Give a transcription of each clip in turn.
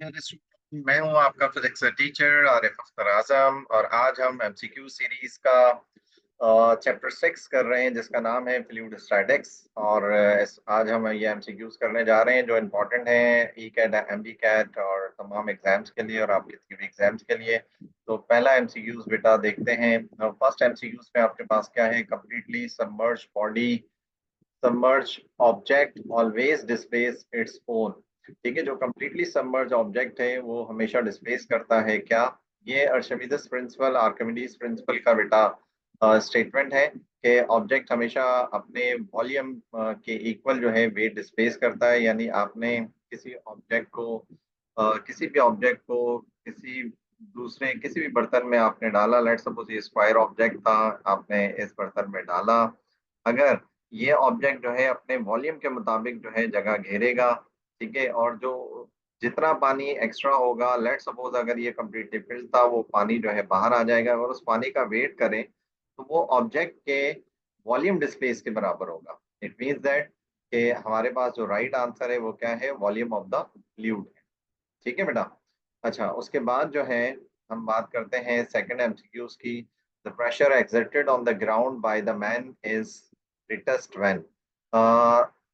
मैं हूं आपका फिजिक्स टीचर आरिफ अख्तर आजम और आज हम एमसीक्यू सीरीज का चैप्टर 6 कर रहे हैं जिसका नाम है फ्लूइड स्टैटिक्स। और आज हम ये एमसीक्यूज करने जा रहे हैं जो इम्पोर्टेंट हैं ECAT MDCAT और तमाम एग्जाम्स के लिए और आपके थ्योरी एग्जाम्स के लिए। तो पहला एमसीक्यूज बेटा देखते हैं। फर्स्ट एमसीक्यूज में आपके पास क्या है, completely submerge body submerge object always displace its own. ठीक है, जो कंप्लीटली सबमर्ज ऑब्जेक्ट है वो हमेशा डिस्प्लेस करता है क्या? ये अर्शिमिदस प्रिंसिपल आर्किमिडीज प्रिंसिपल का बेटा स्टेटमेंट है कि ऑब्जेक्ट हमेशा अपने वॉल्यूम के इक्वल जो है वेट डिस्प्लेस करता है। यानी आपने किसी ऑब्जेक्ट को किसी भी ऑब्जेक्ट को किसी दूसरे किसी भी बर्तन में आपने डाला, लेट सपोज ये स्क्वायर ऑब्जेक्ट था, आपने इस बर्तन में डाला। अगर ये ऑब्जेक्ट जो है अपने वॉल्यूम के मुताबिक जो है जगह घेरेगा, ठीक है, और जो जितना पानी एक्स्ट्रा होगा, लेट सपोज अगर ये कम्प्लीटली फिल्ड था, वो पानी जो है बाहर आ जाएगा। अगर उस पानी का वेट करें तो वो ऑब्जेक्ट के वॉल्यूम डिस्प्लेस के बराबर होगा। इट मीन्स दैट कि हमारे पास जो राइट आंसर है वो क्या है, वॉल्यूम ऑफ द फ्लूइड है। ठीक है बेटा। अच्छा, उसके बाद जो है हम बात करते हैं सेकंड एमसीक्यूज की। The pressure exerted on the ground by the man is greatest when।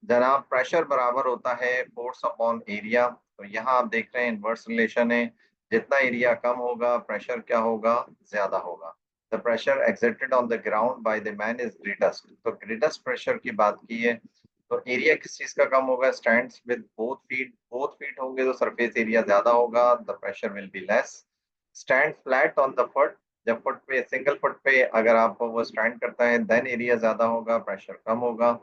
जनाब प्रेशर बराबर होता है फोर्स अपॉन एरिया। तो यहाँ आप देख रहे हैं इनवर्स रिलेशन है, जितना एरिया कम होगा प्रेशर क्या होगा, ज्यादा होगा। The pressure exerted on the ground by the man is greatest, तो ग्रेटेस्ट प्रेशर की बात की है। तो एरिया किस चीज का कम होगा, स्टैंड्स विद बोथ फीट होंगे तो सरफेस एरिया ज्यादा होगा, the pressure will be less. Stand flat on the foot, जब फुट पे सिंगल फुट पे अगर आप वो स्टैंड करता है देन एरिया ज्यादा होगा, प्रेशर कम होगा।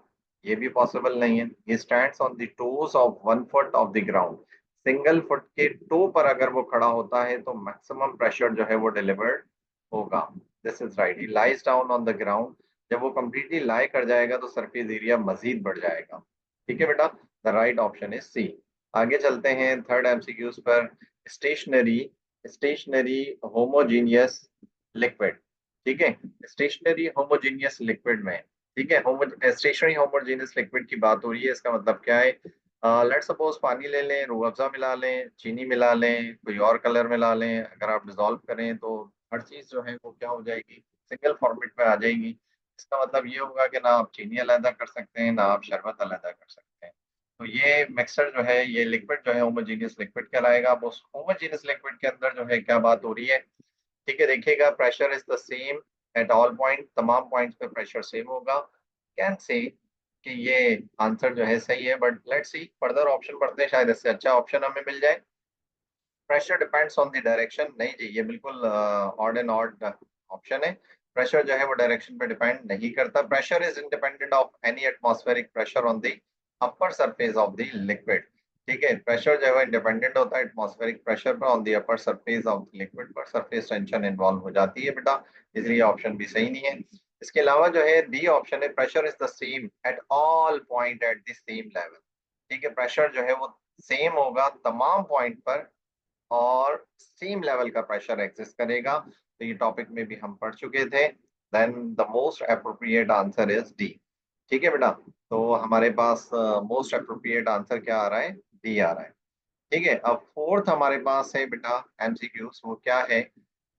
ये भी पॉसिबल नहीं है। ये stands on the toes of one foot of the ground, single foot के टो पर अगर वो खड़ा होता है तो मैक्सिमम प्रेशर जो है वो डिलीवर्ड होगा। This is right. He lies down on the ground, जब वो कंप्लीटली लाई कर जाएगा तो सरफेस एरिया मजीद बढ़ जाएगा। ठीक है बेटा, the right option is C. आगे चलते हैं थर्ड एमसीक्यूज पर। Stationary stationary homogeneous liquid. ठीक है, स्टेशनरी होमोजीनियस लिक्विड में, ठीक है, स्टेशनरी होमोजीनियस लिक्विड की बात हो रही है। इसका मतलब क्या है, लेट सपोज पानी ले लें, रूह अफ़ज़ा मिला लें, चीनी मिला लें, कोई और कलर मिला लें, अगर आप डिजोल्व करें तो हर चीज जो है वो क्या हो जाएगी, सिंगल फॉर्मेट में आ जाएगी। इसका मतलब ये होगा कि ना आप चीनी अलग कर सकते हैं ना आप शरबत अलग कर सकते हैं। तो ये मिक्सर जो है, ये लिक्विड जो है होमोजीनियस लिक्विड कहलाएगा। अब उस होमोजीनियस लिक्विड के अंदर जो है क्या बात हो रही है, ठीक है, देखिएगा pressure is the same at all point, तमाम पॉइंट्स पे प्रेशर सेम होगा। कैन से कि ये आंसर जो है सही है, but let's see further option पढ़ते हैं, शायद इससे अच्छा ऑप्शन हमें मिल जाए। Pressure depends on the direction, नहीं जी, ये बिल्कुल ऑड एंड ऑड ऑप्शन है। प्रेशर जो है वो डायरेक्शन पे डिपेंड नहीं करता। Pressure is independent of any atmospheric pressure on the upper surface of the liquid. ठीक है, प्रेशर जो है डिपेंडेंट होता है एटमॉस्फेरिक प्रेशर पर on the upper surface of the liquid, पर सरफेस टेंशन इन्वॉल्व हो जाती है बेटा, इसलिए ऑप्शन भी सही नहीं है। इसके अलावा जो है डी ऑप्शन है, pressure is the same at all point at the same level. ठीक है, प्रेशर जो है वो सेम होगा तमाम पॉइंट पर और सेम लेवल का प्रेशर एग्जिस्ट करेगा। तो ये टॉपिक में भी हम पढ़ चुके थे। Then the most appropriate answer is D. ठीक है बेटा, तो हमारे पास मोस्ट अप्रोप्रिएट आंसर क्या आ रहा है, डी आ रहा है। ठीक है, अब फोर्थ हमारे पास है बेटा एमसीक्यूज, वो क्या है,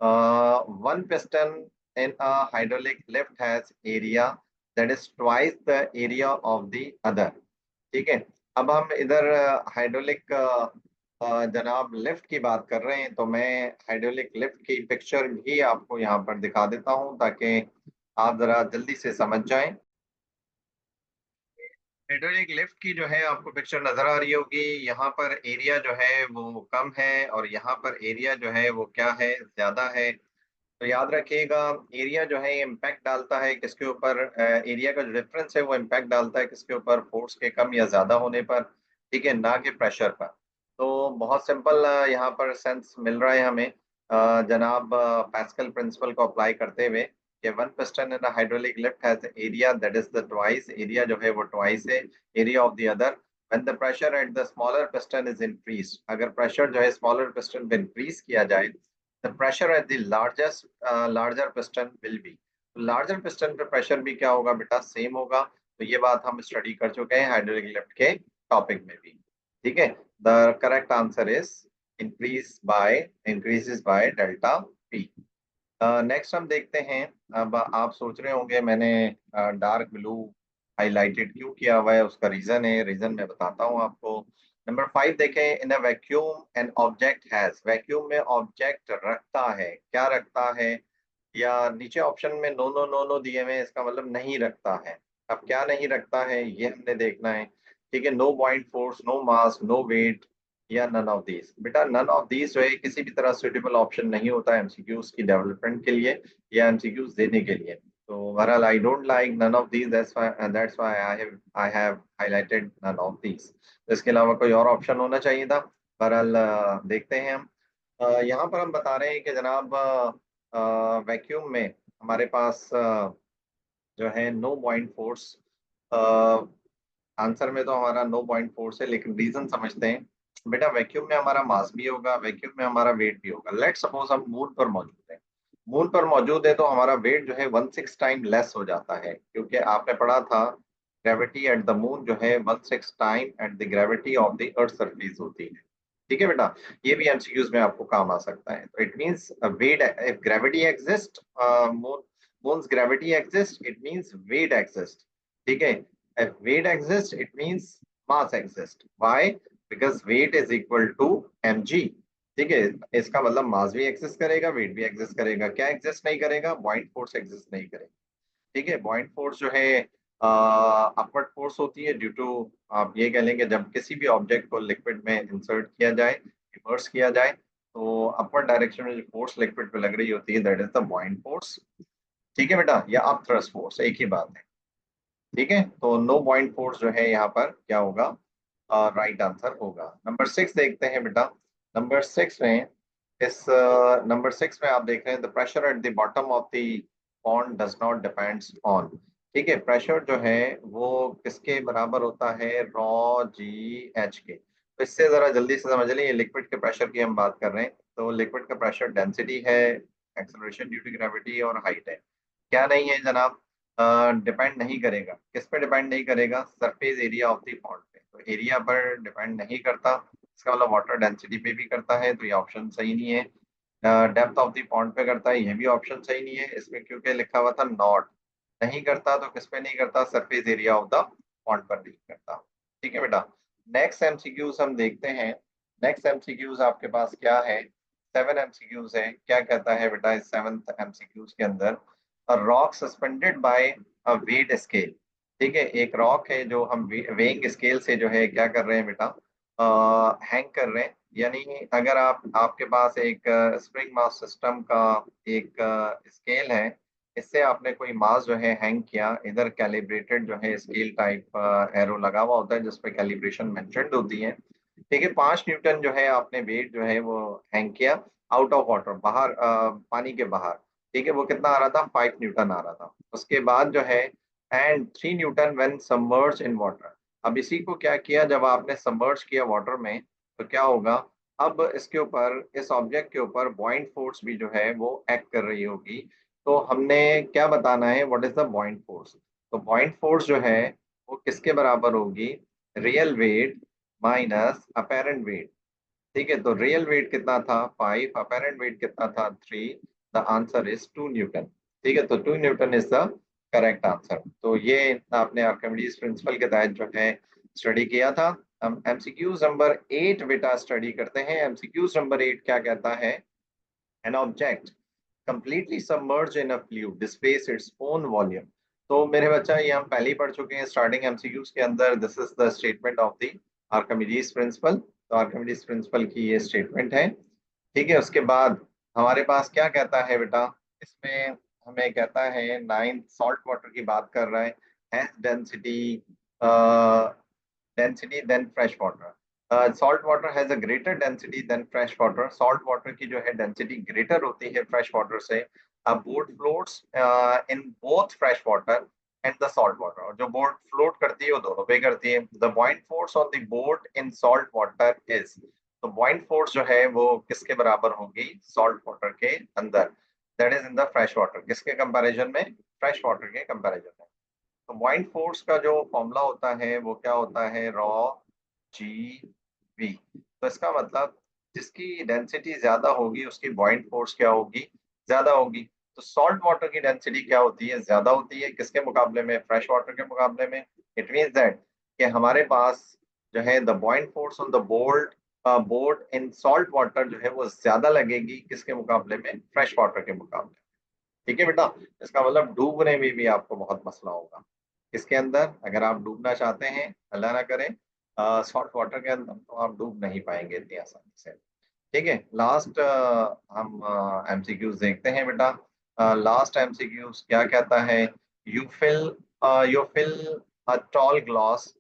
one piston in a hydraulic lift has area that is twice the area of the other. ठीक है, अब हम इधर हाइड्रोलिक जनाब लिफ्ट की बात कर रहे हैं, तो मैं हाइड्रोलिक लिफ्ट की पिक्चर भी आपको यहाँ पर दिखा देता हूँ ताकि आप जरा जल्दी से समझ जाएं। हाइड्रोलिक लिफ्ट की जो है आपको पिक्चर नजर आ रही होगी। यहाँ पर एरिया जो है वो कम है और यहाँ पर एरिया जो है वो क्या है, ज्यादा है। तो याद रखिएगा, एरिया जो है इम्पैक्ट डालता है किसके ऊपर, एरिया का जो डिफरेंस है वो इम्पैक्ट डालता है किसके ऊपर, फोर्स के कम या ज्यादा होने पर। ठीक है, ना कि प्रेशर पर। तो बहुत सिंपल यहाँ पर सेंस मिल रहा है हमें, जनाब पैस्कल प्रिंसिपल को अप्लाई करते हुए कि one piston in hydraulic lift has area that is the twice, area जो है वो ट्वाइस है area of the other. When the pressure at the smaller piston is increase, अगर प्रेशर जो है स्मॉलर पिस्टन पे इंक्रीज किया जाए, the pressure at the larger piston will be, तो लार्जर पिस्टन पे प्रेशर भी क्या होगा बेटा, सेम होगा। तो ये बात हम स्टडी कर चुके हैं हाइड्रोलिक लिफ्ट के टॉपिक में भी। ठीक है, the correct answer is increases by delta P. Next हम देखते हैं। अब आप सोच रहे होंगे मैंने डार्क ब्लू हाईलाइटेड क्यों किया हुआ है, उसका रीजन है, रीजन मैं बताता हूँ आपको। नंबर 5 देखें, in a vacuum an object has, vacuum में ऑब्जेक्ट रखता है, क्या रखता है, या नीचे ऑप्शन में नो नो नो नो दिए हुए हैं, इसका मतलब नहीं रखता है। अब क्या नहीं रखता है ये हमने देखना है। ठीक है, नो पॉइंट फोर्स, नो मास, नो वेट, या नन ऑफ दीज। बेटा नन ऑफ दीज जो है किसी भी तरह सुटेबल ऑप्शन नहीं होता है एमसीक्यूज की डेवलपमेंट के लिए या एमसीक्यूज देने के लिए। तो बहरहाल I don't like none of these, that's why I have highlighted none of these. इसके अलावा कोई और ऑप्शन होना चाहिए था। बहरहाल देखते हैं हम। यहाँ पर हम बता रहे हैं कि जनाब वैक्यूम में हमारे पास जो है नो पॉइंट फोर्स, आंसर में तो हमारा नो पॉइंट फोर्स है, लेकिन रीजन समझते हैं। बेटा वैक्यूम में हमारा मास भी होगा, वैक्यूम में हमारा वेट भी होगा। लेट सपोज हम मून पर मौजूद है, मून पर मौजूद है तो हमारा वेट जो है 1/6 टाइम लेस हो जाता है, क्योंकि आपने पढ़ा था ग्रेविटी एट द मून जो है 1/6 time at the gravity of the earth surface होती है। ठीक है बेटा, ये भी एमसीक्यूज में आपको काम आ सकता है। तो it means weight, if gravity exist, moon moon's gravity exist, it means weight exist. ठीक है, if weight exists it means mass exists. Why? Because weight is equal to mg। ठीक है, इसका मतलब मास भी एग्जिस्ट करेगा, वेट भी एग्जिस्ट करेगा, क्या एग्जिस्ट नहीं करेगा, पॉइंट फोर्स एग्जिस्ट नहीं करेगा। ठीक है, पॉइंट फोर्स जो है अपवर्ड फोर्स होती है ड्यू टू, आप ये कह लेंगे जब किसी भी ऑब्जेक्ट को लिक्विड में इंसर्ट किया जाए, इमर्स किया जाए, तो अपवर्ड डायरेक्शन में जो फोर्स लिक्विड पे लग रही होती है that is the point force. ठीक है बेटा, या अप थ्रस्ट फोर्स, एक ही बात है। ठीक है, तो नो पॉइंट फोर्स जो है यहाँ पर क्या होगा, राइट आंसर होगा। नंबर 6 देखते हैं बेटा। नंबर 6 में, इस नंबर 6 में आप देख रहे हैं the pressure at the bottom of the pond does not depends on. ठीक है, प्रेशर जो है वो किसके बराबर होता है, रॉ जी एच के। तो इससे जरा जल्दी से समझ लें, ये लिक्विड के प्रेशर की हम बात कर रहे हैं। तो लिक्विड का प्रेशर डेंसिटी है, एक्सेलरेशन ड्यू टू ग्रेविटी और हाइट है। क्या नहीं है जनाब, डिपेंड नहीं करेगा, किस पे डिपेंड नहीं करेगा, surface area of the pond पे। तो एरिया पर डिपेंड नहीं करता, इसका मतलब वाटर डेंसिटी पे भी करता है, तो ये ऑप्शन सही नहीं है। डेप्थ ऑफ द पॉन्ड पे करता है, ये भी ऑप्शन सही नहीं है इसमें, क्योंकि लिखा हुआ था नॉट। नहीं करता तो किस पे नहीं करता, surface area of the pond पर नहीं करता। ठीक है बेटा, नेक्स्ट एमसीक्यूज हम देखते हैं। नेक्स्ट एमसीक्यूज आपके पास क्या है, 7 एमसीक्यूज है। क्या कहता है बेटा इस 7th एमसीक्यूज के अंदर, rock suspended by a weight scale. ठीक है, एक रॉक है जो हम वेइंग स्केल से जो है क्या कर रहे हैं बेटा, हैंग कर रहे हैं। यानी अगर आपके पास एक स्प्रिंग मास सिस्टम का एक स्केल है, इससे आपने कोई मास जो है हैंग किया, इधर कैलिब्रेटेड जो है स्केल टाइप एरो लगा हुआ होता है जिसपे कैलिब्रेशन मेंशन्ड होती है। ठीक है, 5 न्यूटन जो है आपने वेट जो है वो हैंग किया आउट ऑफ वाटर, बाहर पानी के बाहर। ठीक है, वो कितना आ रहा था, 5 न्यूटन आ रहा था। उसके बाद जो है and 3 Newton when submerge in water. अब इसी को क्या किया, जब आपने सबमर्ज किया वाटर में तो क्या होगा, अब इसके ऊपर, इस ऑब्जेक्ट के ऊपर बॉइंट फोर्स भी जो है वो एक्ट कर रही होगी। तो हमने क्या बताना है, व्हाट इज द बॉइंट फोर्स। तो बॉइंट फोर्स जो है वो किसके बराबर होगी, real wait minus apparent wait. ठीक है, तो रियल वेट कितना था 5, अपेरेंट वेट कितना था 3, द आंसर इज 2 न्यूटन। ठीक है, तो 2 Newton is the correct answer. तो ये आपने आर्किमिडीज प्रिंसिपल के तहत जो है स्टडी किया था। हम एमसीक्यूज नंबर 8 बेटा स्टडी करते हैं। एमसीक्यूज नंबर 8 क्या कहता है, an object completely submerged in a fluid displays its own volume। तो मेरे बच्चा ये हम पहले ही पढ़ चुके हैं स्टार्टिंग एमसीक्यूज के अंदर, this is the statement of the Archimedes principal. तो आर्किमिडीज प्रिंसिपल की ये स्टेटमेंट है। ठीक है, उसके बाद हमारे पास क्या कहता है बेटा, इसमें हमें कहता है 9 सॉल्ट वाटर की बात कर रहा है, has density density than fresh water. Salt water has a greater density than fresh water. Salt water की जो है density greater होती है fresh water से। A boat floats in both fresh water and the salt water। और जो boat float करती है वो दोनों पे करती है। The buoyant force on the boat in salt water is। तो buoyant force जो है वो किसके बराबर होगी, salt water के अंदर, that is in the fresh water। किसके कंपैरिजन में, fresh water के कंपैरिजन में। तो पॉइंट फोर्स का जो फॉर्मूला होता है वो क्या होता है, रॉ जी वी। तो इसका मतलब जिसकी डेंसिटी ज्यादा होगी उसकी बॉइंट फोर्स क्या होगी, ज्यादा होगी। तो सॉल्ट वाटर की डेंसिटी क्या होती है, ज्यादा होती है किसके मुकाबले में, फ्रेश वाटर के मुकाबले में। इट मीन्स दैट कि हमारे पास जो है the बॉइंट force on the boat in salt water जो है वो ज्यादा लगेगी किसके मुकाबले में, फ्रेश वाटर के मुकाबले। ठीक है बेटा, इसका मतलब डूबने में भी आपको बहुत मसला होगा। इसके अंदर अगर आप डूबना चाहते हैं, अल्लाह ना करे, सॉल्ट वाटर के अंदर, तो आप डूब नहीं पाएंगे इतनी आसानी से। ठीक है, लास्ट हम एमसीक्यूज देखते हैं बेटा। लास्ट एमसीक्यूज क्या कहता है, you fill you fill a tall glass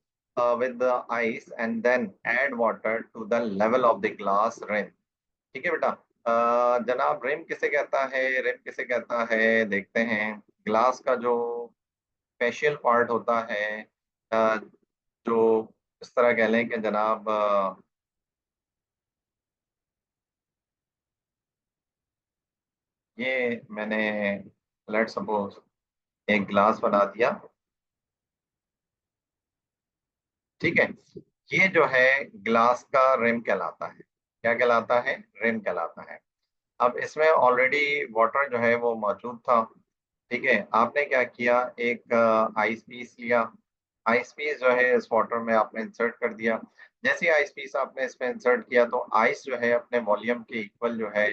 with the ice and then add water to the level of the glass rim। ठीक है बेटा, जनाब रिम किसे कहता है, रिम किसे कहता है देखते हैं। ग्लास का जो फेशियल पार्ट होता है, अ, जो इस तरह कह लें कि जनाब ये मैंने लेट सपोज एक ग्लास बना दिया। ठीक है, ये जो है ग्लास का रिम कहलाता है। क्या कहलाता है, रिम कहलाता है। अब इसमें ऑलरेडी वाटर जो है वो मौजूद था। ठीक है, आपने क्या किया, एक आइस पीस लिया। आइस पीस जो है इस वाटर में आपने इंसर्ट कर दिया। जैसे ही आइस पीस आपने इसमें इंसर्ट किया तो आइस जो है अपने वॉल्यूम के इक्वल जो है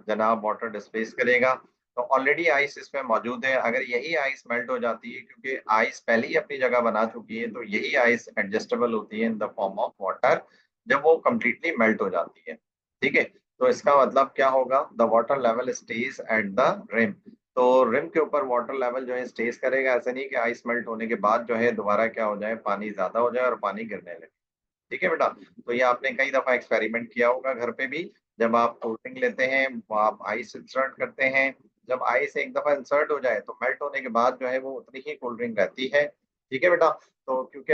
जनाब वाटर डिस्प्लेस करेगा। तो ऑलरेडी आइस इसमें मौजूद है। अगर यही आइस मेल्ट हो जाती है, क्योंकि आइस पहले ही अपनी जगह बना चुकी है, तो यही आइस एडजस्टेबल होती है in the form of water जब वो कंप्लीटली मेल्ट हो जाती है। ठीक है, तो इसका मतलब क्या होगा, the water level stage at the rim. तो रिम के ऊपर वाटर लेवल जो है स्टेज करेगा। ऐसा नहीं कि आइस मेल्ट होने के बाद जो है दोबारा क्या हो जाए, पानी ज्यादा हो जाए और पानी गिरने लगे। ठीक है बेटा, तो ये आपने कई दफा एक्सपेरिमेंट किया होगा घर पे भी। जब आप कोल्ड ड्रिंक लेते हैं, आप आइस इंसर्ट करते हैं। जब आइस एक दफा इंसर्ट हो जाए तो मेल्ट होने के बाद जो है वो उतनी ही कोल्ड ड्रिंक रहती है। ठीक है बेटा, तो क्योंकि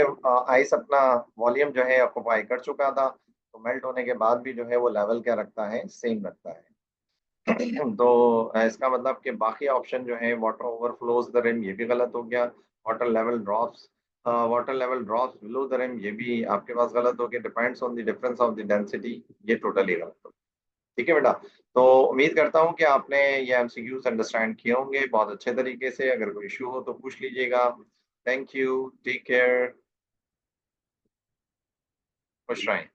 आइस अपना वॉल्यूम जो है ऑक्यूपाई कर चुका था, तो मेल्ट होने के बाद भी जो है वो लेवल क्या रखता है, सेम रखता है। तो इसका मतलब कि बाकी ऑप्शन जो है, वाटर ओवरफ्लोज द रिम, ये भी गलत हो गया। Water level drops below the rim, ये भी आपके पास गलत हो गया। Depends on the difference of the density, ये टोटली गलत हो गया। ठीक है बेटा, तो उम्मीद करता हूँ कि आपने ये एमसीक्यूज अंडरस्टैंड किए होंगे बहुत अच्छे तरीके से। अगर कोई इशू हो तो पूछ लीजिएगा। थैंक यू, टेक केयर, खुश रहें।